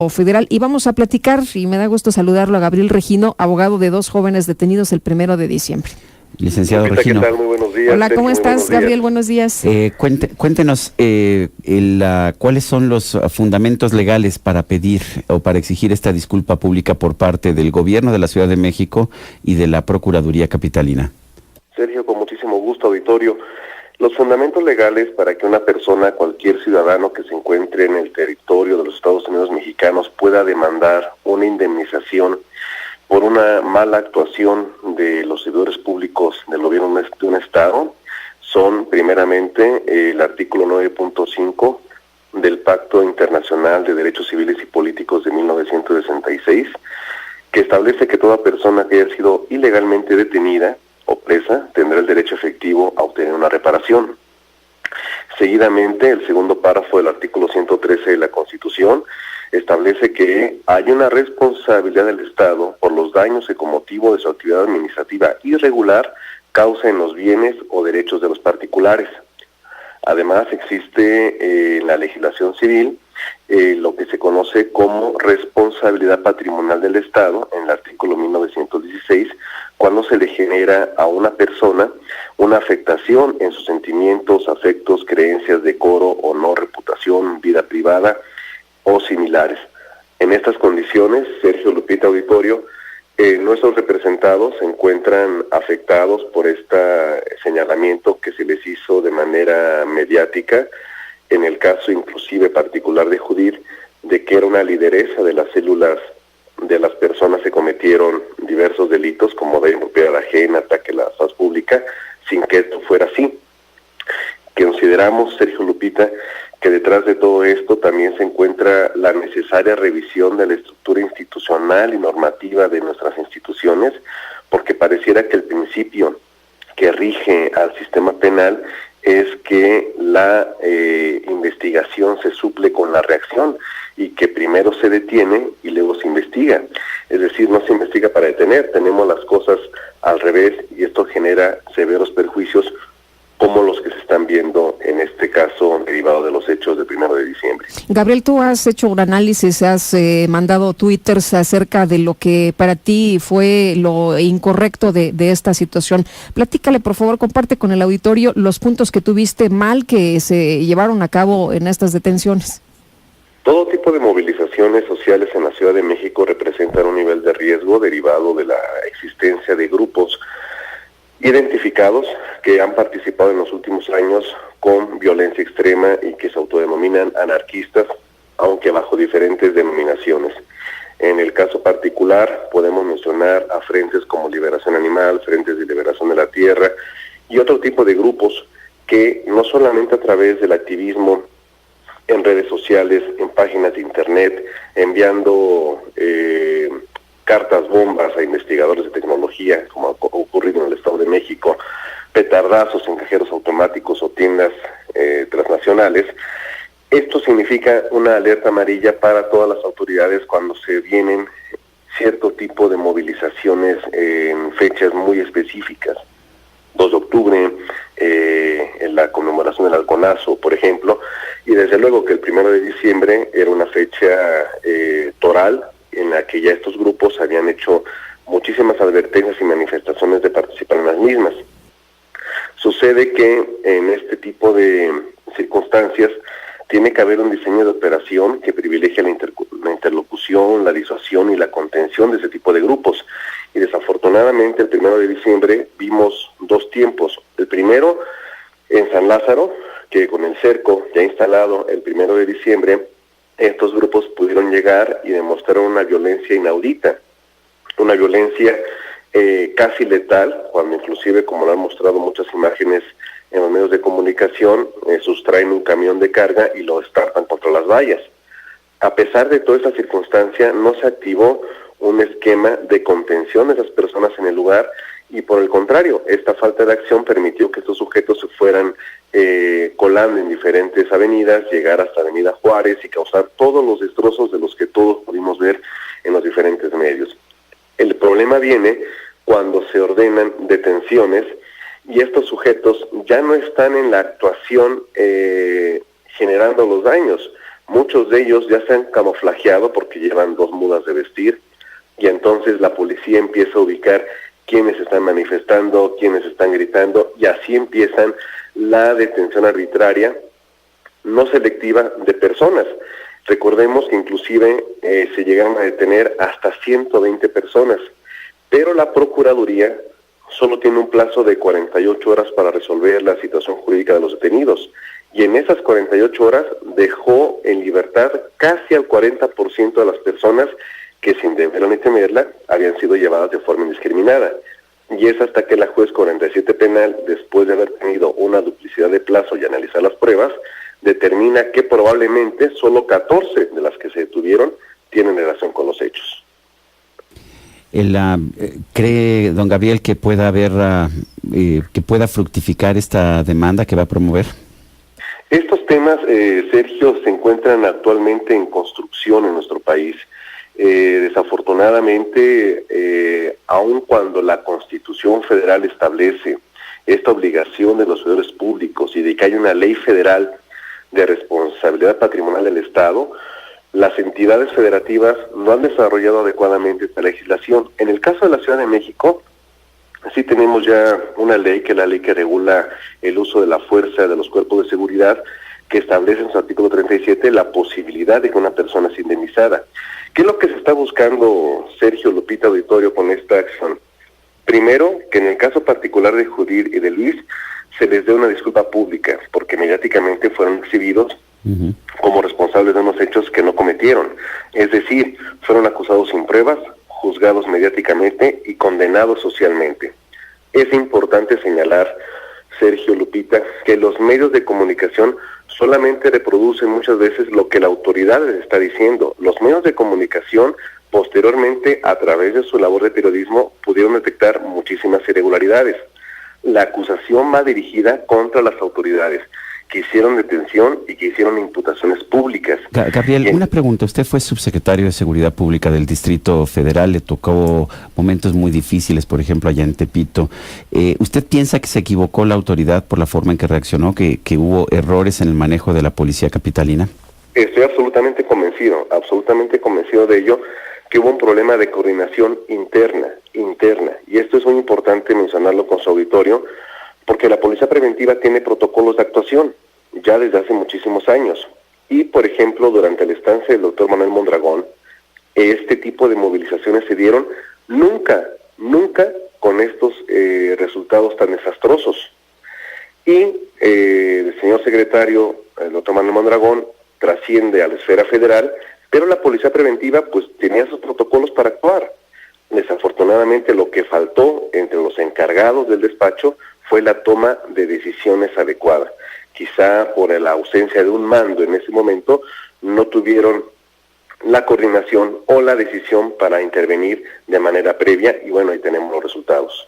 Federal y vamos a platicar, y me da gusto saludarlo, a Gabriel Regino, abogado de dos jóvenes detenidos el 1 de diciembre. Licenciado Lupita, Regino. ¿qué tal? Muy buenos días. Hola, ¿cómo estás, Gabriel? Buenos días. Cuéntenos cuáles son los fundamentos legales para pedir o para exigir esta disculpa pública por parte del Gobierno de la Ciudad de México y de la Procuraduría Capitalina. Sergio, con muchísimo gusto, auditorio. Los fundamentos legales para que una persona, cualquier ciudadano que se encuentre en el territorio de los Estados Unidos mexicanos pueda demandar una indemnización por una mala actuación de los servidores públicos del gobierno de un estado son primeramente el artículo 9.5 del Pacto Internacional de Derechos Civiles y Políticos de 1966, que establece que toda persona que haya sido ilegalmente detenida o presa tendrá el derecho efectivo a obtener una reparación. Seguidamente, el segundo párrafo del artículo 113 de la Constitución establece que hay una responsabilidad del Estado por los daños que con motivo de su actividad administrativa irregular causa en los bienes o derechos de los particulares. Además, existe en la legislación civil lo que se conoce como responsabilidad patrimonial del Estado, en el artículo 1916, cuando se le genera a una persona una afectación en sus sentimientos, afectos, creencias, decoro, honor, reputación, vida privada o similares. En estas condiciones, Sergio, Lupita, auditorio, nuestros representados se encuentran afectados por este señalamiento que se les hizo de manera mediática, en el caso inclusive particular de Judith, de que era una lideresa de las células de las personas que cometieron diversos delitos como daño a propiedad ajena, ataque a la paz pública, sin que esto fuera así. Consideramos, Sergio, Lupita, que detrás de todo esto también se encuentra la necesaria revisión de la estructura institucional y normativa de nuestras instituciones, porque pareciera que el principio que rige al sistema penal es que la investigación se suple con la reacción y que primero se detiene y luego se investiga. Es decir, no se investiga para detener, tenemos las cosas al revés y esto genera severos perjuicios como los que se están viendo en este caso derivado de los hechos del 1 de diciembre. Gabriel, tú has hecho un análisis, has mandado twitters acerca de lo que para ti fue lo incorrecto de esta situación. Platícale, por favor, comparte con el auditorio los puntos que tuviste mal que se llevaron a cabo en estas detenciones. Todo tipo de movilizaciones sociales en la Ciudad de México representan un nivel de riesgo derivado de la existencia de grupos identificados que han participado en los últimos años con violencia extrema y que se autodenominan anarquistas, aunque bajo diferentes denominaciones. En el caso particular podemos mencionar a frentes como Liberación Animal, Frentes de Liberación de la Tierra y otro tipo de grupos que no solamente a través del activismo en redes sociales, en páginas de internet, enviando cartas bombas a investigadores de tecnología, como ha ocurrido en el Estado de México, petardazos en cajeros automáticos o tiendas transnacionales. Esto significa una alerta amarilla para todas las autoridades cuando se vienen cierto tipo de movilizaciones en fechas muy específicas. 2 de octubre, en la conmemoración del Halconazo, por ejemplo, y desde luego que el 1 de diciembre era una fecha toral en la que ya estos grupos habían hecho muchísimas advertencias y manifestaciones de participar en las mismas. Sucede que en este tipo de circunstancias tiene que haber un diseño de operación que privilegie la interlocución, la disuasión y la contención de ese tipo de grupos. Y desafortunadamente el 1 de diciembre vimos 2 tiempos. El primero en San Lázaro, que con el cerco ya instalado el 1 de diciembre, estos grupos pudieron llegar y demostrar una violencia inaudita, una violencia casi letal, cuando inclusive, como lo han mostrado muchas imágenes en los medios de comunicación, sustraen un camión de carga y lo estampan contra las vallas. A pesar de toda esta circunstancia, no se activó un esquema de contención de esas personas en el lugar y por el contrario, esta falta de acción permitió que estos sujetos se fueran colando en diferentes avenidas, llegar hasta Avenida Juárez y causar todos los destrozos de los que todos pudimos ver en los diferentes medios. El problema viene cuando se ordenan detenciones y estos sujetos ya no están en la actuación generando los daños, Muchos de ellos ya se han camuflajeado porque llevan 2 mudas de vestir, y entonces la policía empieza a ubicar quiénes están manifestando, quiénes están gritando, y así empiezan la detención arbitraria, no selectiva, de personas. Recordemos que inclusive se llegaron a detener hasta 120 personas, pero la Procuraduría solo tiene un plazo de 48 horas para resolver la situación jurídica de los detenidos, y en esas 48 horas dejó en libertad casi al 40% de las personas que, sin deberla ni temerla, habían sido llevadas de forma indiscriminada. Y es hasta que la juez 47 penal, después de haber tenido una duplicidad de plazo y analizar las pruebas, determina que probablemente solo 14 de las que se detuvieron tienen relación con los hechos. ¿Cree, don Gabriel, que pueda haber, que pueda fructificar esta demanda que va a promover? Estos temas, Sergio, se encuentran actualmente en construcción en nuestro país. Desafortunadamente, aun cuando la Constitución Federal establece esta obligación de los servidores públicos y de que hay una ley federal de responsabilidad patrimonial del Estado, las entidades federativas no han desarrollado adecuadamente esta legislación. En el caso de la Ciudad de México, sí tenemos ya una ley, que es la ley que regula el uso de la fuerza de los cuerpos de seguridad, que establece en su artículo 37 la posibilidad de que una persona sea indemnizada. ¿Qué es lo que se está buscando, Sergio, Lupita, auditorio, con esta acción? Primero, que en el caso particular de Judith y de Luis se les dé una disculpa pública, porque mediáticamente fueron exhibidos como responsables de unos hechos que no cometieron. Es decir, fueron acusados sin pruebas, juzgados mediáticamente y condenados socialmente. Es importante señalar, Sergio, Lupita, que los medios de comunicación solamente reproducen muchas veces lo que la autoridad les está diciendo. Los medios de comunicación, posteriormente, a través de su labor de periodismo, pudieron detectar muchísimas irregularidades. La acusación va dirigida contra las autoridades que hicieron detención y que hicieron imputaciones públicas. Gabriel, una pregunta. Usted fue subsecretario de Seguridad Pública del Distrito Federal, le tocó momentos muy difíciles, por ejemplo, allá en Tepito. ¿Usted piensa que se equivocó la autoridad por la forma en que reaccionó, que hubo errores en el manejo de la policía capitalina? Estoy absolutamente convencido de ello, que hubo un problema de coordinación interna, y esto es muy importante mencionarlo con su auditorio, porque la policía preventiva tiene protocolos de actuación ya desde hace muchísimos años. Y, por ejemplo, durante la estancia del doctor Manuel Mondragón, este tipo de movilizaciones se dieron nunca con estos resultados tan desastrosos. Y el señor secretario, el doctor Manuel Mondragón, trasciende a la esfera federal, pero la policía preventiva pues tenía sus protocolos para actuar. Desafortunadamente, lo que faltó entre los encargados del despacho fue la toma de decisiones adecuadas. Quizá por la ausencia de un mando en ese momento no tuvieron la coordinación o la decisión para intervenir de manera previa, y bueno, ahí tenemos los resultados.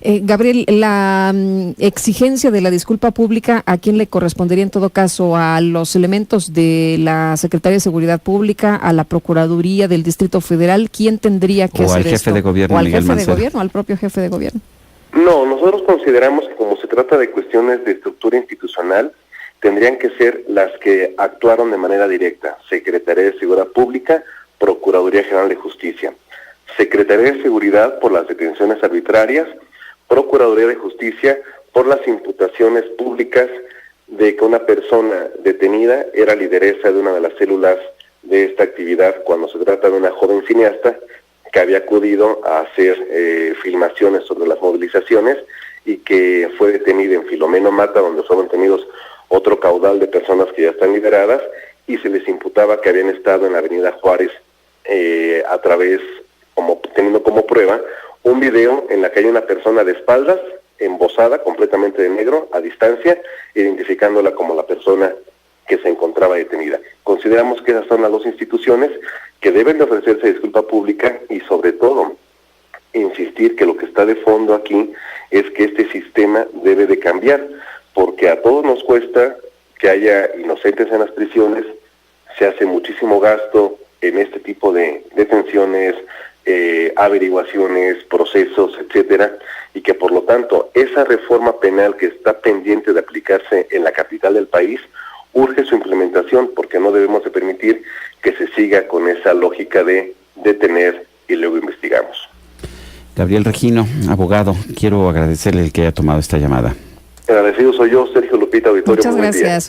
Gabriel, la exigencia de la disculpa pública, ¿a quién le correspondería en todo caso? ¿A los elementos de la Secretaría de Seguridad Pública, a la Procuraduría del Distrito Federal? ¿Quién tendría que hacer esto? ¿O al jefe de gobierno, Miguel Mancera? ¿O al jefe de gobierno, al propio jefe de gobierno? No, nosotros consideramos que como se trata de cuestiones de estructura institucional, tendrían que ser las que actuaron de manera directa: Secretaría de Seguridad Pública, Procuraduría General de Justicia. Secretaría de Seguridad por las detenciones arbitrarias, Procuraduría de Justicia por las imputaciones públicas de que una persona detenida era lideresa de una de las células de esta actividad, cuando se trata de una joven cineasta que había acudido a hacer filmaciones sobre las movilizaciones y que fue detenida en Filomeno Mata, donde fueron detenidos otro caudal de personas que ya están liberadas, y se les imputaba que habían estado en la Avenida Juárez teniendo como prueba un video en la que hay una persona de espaldas, embosada, completamente de negro, a distancia, identificándola como la persona que se encontraba detenida. Consideramos que esas son las dos instituciones que deben de ofrecerse disculpa pública, y sobre todo insistir que lo que está de fondo aquí es que este sistema debe de cambiar, porque a todos nos cuesta que haya inocentes en las prisiones, se hace muchísimo gasto en este tipo de detenciones, averiguaciones, procesos, etcétera, y que por lo tanto esa reforma penal que está pendiente de aplicarse en la capital del país, urge su implementación porque no debemos de permitir que se siga con esa lógica de detener y luego investigamos. Gabriel Regino, abogado, quiero agradecerle el que haya tomado esta llamada. Agradecido soy yo, Sergio Lupita, auditorio. Muchas gracias.